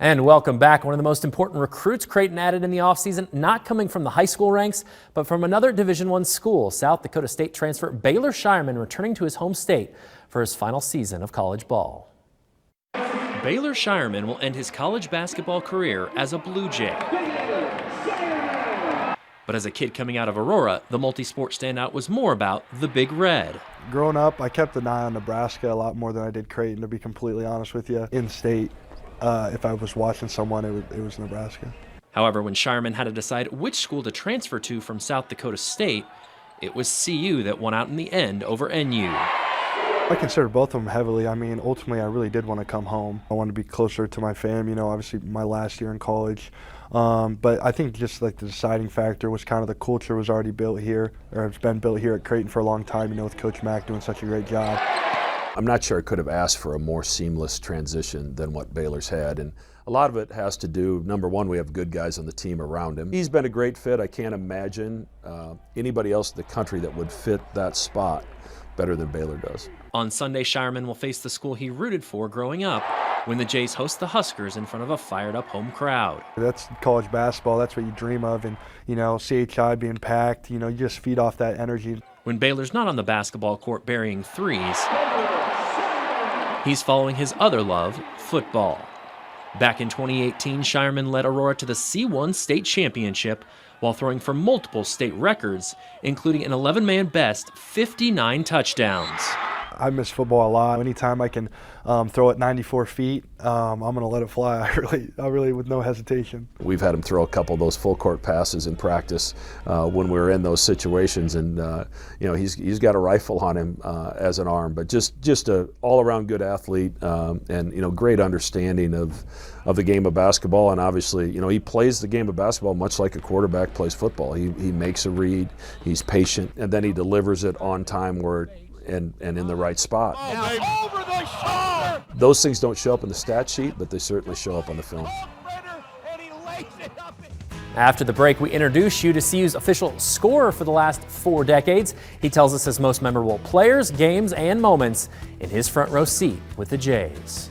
And welcome back. One of the most important recruits Creighton added in the offseason, not coming from the high school ranks, but from another Division I school. South Dakota State transfer Baylor Scheierman returning to his home state for his final season of college ball. Baylor Scheierman will end his college basketball career as a Bluejay. But as a kid coming out of Aurora, the multi-sport standout was more about the Big Red. Growing up, I kept an eye on Nebraska a lot more than I did Creighton, to be completely honest with you. In state, if I was watching someone, it was Nebraska. However, when Scheierman had to decide which school to transfer to from South Dakota State, it was CU that won out in the end over NU. I consider both of them heavily. I mean, ultimately, I really did want to come home. I wanted to be closer to my fam, obviously my last year in college. But I think just like the deciding factor was kind of the culture was already built here, or it's been built here at Creighton for a long time, with Coach Mack doing such a great job. I'm not sure I could have asked for a more seamless transition than what Baylor's had, and a lot of it has to do, number one, we have good guys on the team around him. He's been a great fit. I can't imagine anybody else in the country that would fit that spot better than Baylor does. On Sunday, Scheierman will face the school he rooted for growing up when the Jays host the Huskers in front of a fired-up home crowd. That's college basketball. That's what you dream of, and CHI being packed, you just feed off that energy. When Baylor's not on the basketball court burying threes, he's following his other love, football. Back in 2018, Scheierman led Aurora to the C1 state championship while throwing for multiple state records, including an 11-man best 59 touchdowns. I miss football a lot. Anytime I can throw it 94 feet, I'm going to let it fly. I really, with no hesitation. We've had him throw a couple of those full court passes in practice when we were in those situations, and he's got a rifle on him as an arm, but just a all-around good athlete, and great understanding of the game of basketball. And obviously, he plays the game of basketball much like a quarterback plays football. He makes a read, he's patient, and then he delivers it on time and in the right spot. Over the shoulder. Those things don't show up in the stat sheet, but they certainly show up on the film. After the break, we introduce you to CU's official scorer for the last 4 decades. He tells us his most memorable players, games, and moments in his front row seat with the Jays.